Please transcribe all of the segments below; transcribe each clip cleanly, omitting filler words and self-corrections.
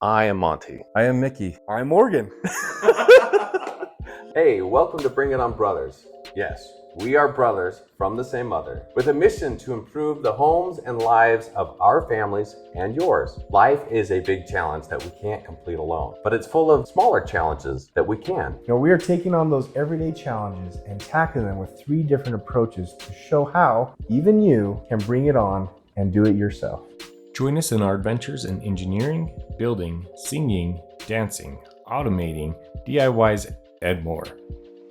I am Monte. I am Mickey. I'm Morgan. Hey, welcome to Bring It On Brothers. Yes, we are brothers from the same mother, with a mission to improve the homes and lives of our families and yours. Life is a big challenge that we can't complete alone, but it's full of smaller challenges that we can. We are taking on those everyday challenges and tackling them with 3 different approaches to show how even you can bring it on and do it yourself. Join us in our adventures in engineering, building, singing, dancing, automating, DIYs, and more.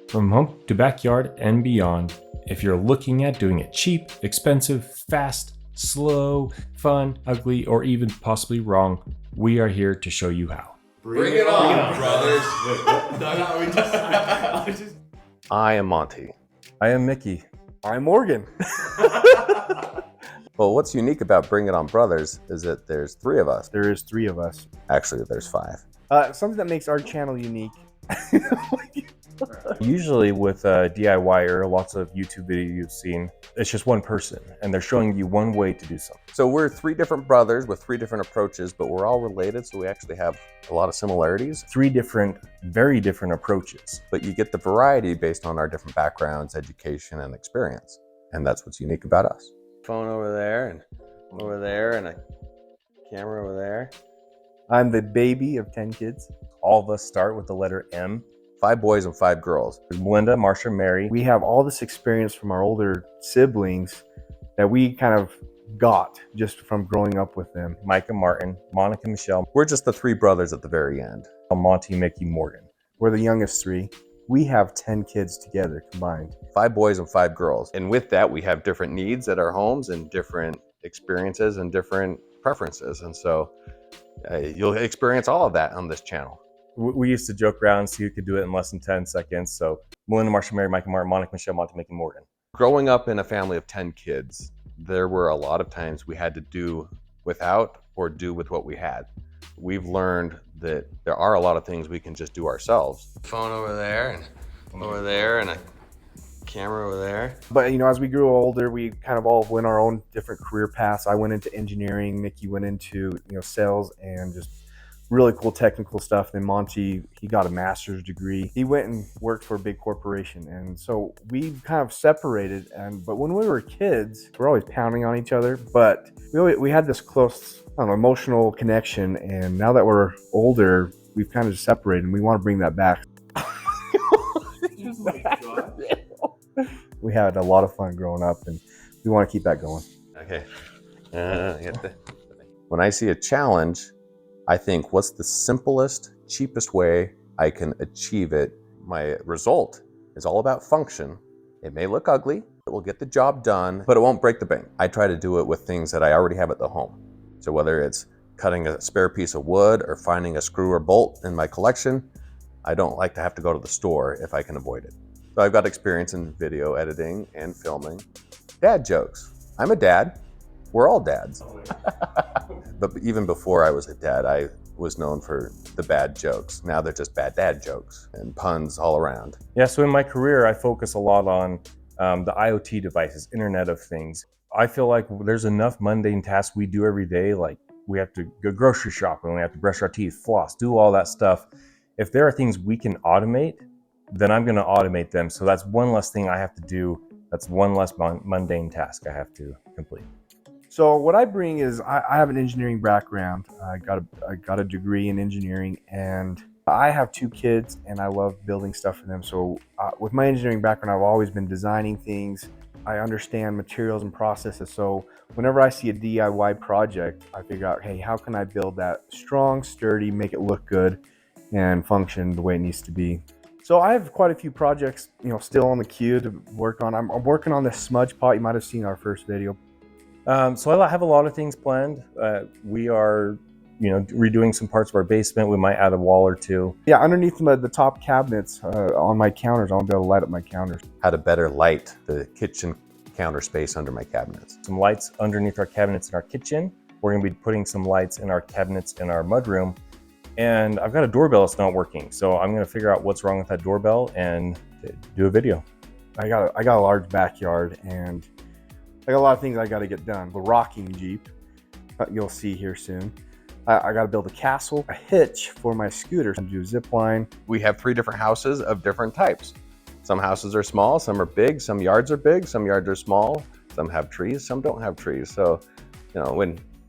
From home to backyard and beyond, if you're looking at doing it cheap, expensive, fast, slow, fun, ugly, or even possibly wrong, we are here to show you how. Bring it on, brothers. I am Monte. I am Mickey. I'm Morgan. Well, what's unique about Bring It On Brothers is that there's 3 of us. There is 3 of us. Actually, there's 5. Something that makes our channel unique. Usually with DIY or lots of YouTube videos you've seen, it's just one person and they're showing you one way to do something. So we're 3 different brothers with 3 different approaches, but we're all related, so we actually have a lot of similarities. 3 different, very different approaches. But you get the variety based on our different backgrounds, education, and experience. And that's what's unique about us. Phone over there and a camera over there. I'm the baby of 10 kids. All of us start with the letter M. 5 boys and 5 girls. There's Melinda, Marsha, Mary. We have all this experience from our older siblings that we kind of got just from growing up with them. Micah, Martin, Monica, Michelle, We're just the 3 brothers at the very end. Monte, Mickey, Morgan. We're the youngest 3. We have 10 kids together combined. 5 boys and 5 girls. And with that, we have different needs at our homes and different experiences and different preferences. And so you'll experience all of that on this channel. We used to joke around, see who could do it in less than 10 seconds. So Melinda, Marsha, Mary, Micah, Martin, Monica, Michelle, Monte, Mickey, Morgan. Growing up in a family of 10 kids, there were a lot of times we had to do without or do with what we had. We've learned that there are a lot of things we can just do ourselves. Phone over there and a camera over there. But as we grew older, we kind of all went our own different career paths. I went into engineering, Mickey went into sales and just really cool technical stuff. Then Monty, he got a master's degree. He went and worked for a big corporation, and so we kind of separated. But when we were kids, we're always pounding on each other, but we had this close, emotional connection. And now that we're older, we've kind of just separated, and we want to bring that back. We had a lot of fun growing up, and we want to keep that going. Okay. When I see a challenge, I think, what's the simplest, cheapest way I can achieve it? My result is all about function. It may look ugly, it will get the job done, but it won't break the bank. I try to do it with things that I already have at the home. So whether it's cutting a spare piece of wood or finding a screw or bolt in my collection, I don't like to have to go to the store if I can avoid it. So I've got experience in video editing and filming. Dad jokes. I'm a dad. We're all dads. But even before I was a dad, I was known for the bad jokes. Now they're just bad dad jokes and puns all around. Yeah, so in my career, I focus a lot on the IoT devices, Internet of Things. I feel like there's enough mundane tasks we do every day, like we have to go grocery shopping, we have to brush our teeth, floss, do all that stuff. If there are things we can automate, then I'm going to automate them. So that's one less thing I have to do. That's one less mundane task I have to complete. So what I bring is I have an engineering background. I got a degree in engineering, and I have 2 kids, and I love building stuff for them. So with my engineering background, I've always been designing things. I understand materials and processes. So whenever I see a DIY project, I figure out, hey, how can I build that strong, sturdy, make it look good, and function the way it needs to be. So I have quite a few projects, still on the queue to work on. I'm working on this smudge pot. You might have seen our first video. So I have a lot of things planned. We are, redoing some parts of our basement. We might add a wall or 2. Yeah, underneath the top cabinets on my counters, I want to be able to light up my counters. How to better light the kitchen counter space under my cabinets. Some lights underneath our cabinets in our kitchen. We're going to be putting some lights in our cabinets in our mudroom. And I've got a doorbell that's not working. So I'm going to figure out what's wrong with that doorbell and do a video. I got a large backyard, and I got a lot of things I got to get done. The rocking Jeep, you'll see here soon. I got to build a castle, a hitch for my scooter, and do zip line. We have 3 different houses of different types. Some houses are small, some are big, some yards are big, some yards are small, some have trees, some don't have trees. So, you know,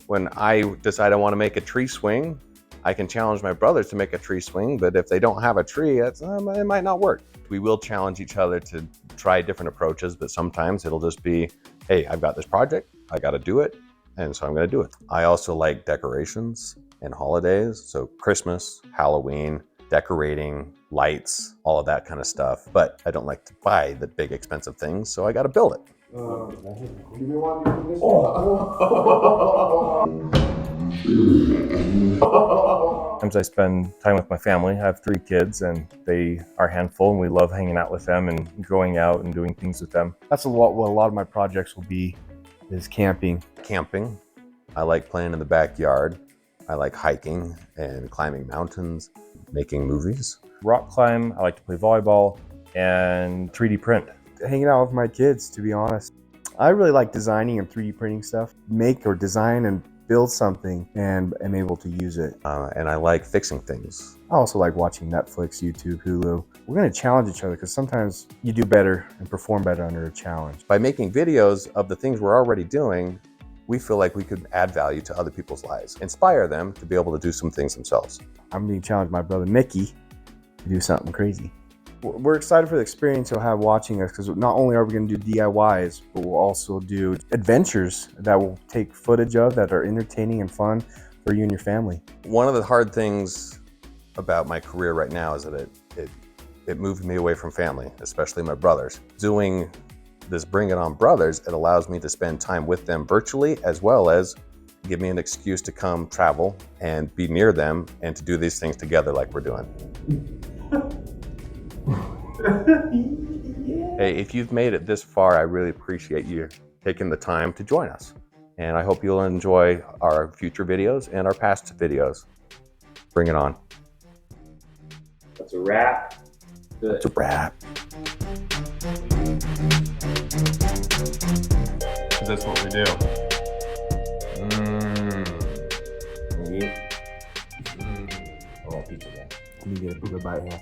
when I decide I want to make a tree swing, I can challenge my brothers to make a tree swing, but if they don't have a tree, it might not work. We will challenge each other to try different approaches, but sometimes it'll just be, hey, I've got this project, I got to do it, and so I'm going to do it. I also like decorations and holidays, so Christmas, Halloween, decorating, lights, all of that kind of stuff. But I don't like to buy the big expensive things, so I got to build it. Sometimes I spend time with my family. I have 3 kids and they are a handful, and we love hanging out with them and going out and doing things with them. That's what a lot of my projects will be, is camping. Camping. I like playing in the backyard. I like hiking and climbing mountains, making movies. Rock climb, I like to play volleyball, and 3D print. Hanging out with my kids, to be honest. I really like designing and 3D printing stuff. Make or design and build something and am able to use it. And I like fixing things. I also like watching Netflix, YouTube, Hulu. We're going to challenge each other because sometimes you do better and perform better under a challenge. By making videos of the things we're already doing, we feel like we could add value to other people's lives, inspire them to be able to do some things themselves. I'm being challenged by my brother Mickey to do something crazy. We're excited for the experience you'll have watching us, because not only are we going to do DIYs, but we'll also do adventures that we'll take footage of that are entertaining and fun for you and your family. One of the hard things about my career right now is that it moved me away from family, especially my brothers. Doing this Bring It On Brothers, it allows me to spend time with them virtually, as well as give me an excuse to come travel and be near them and to do these things together like we're doing. Hey, if you've made it this far, I really appreciate you taking the time to join us. And I hope you'll enjoy our future videos and our past videos. Bring it on. That's a wrap. Good. It's a wrap. That's what we do. I want pizza, guys. Let me get a bite here.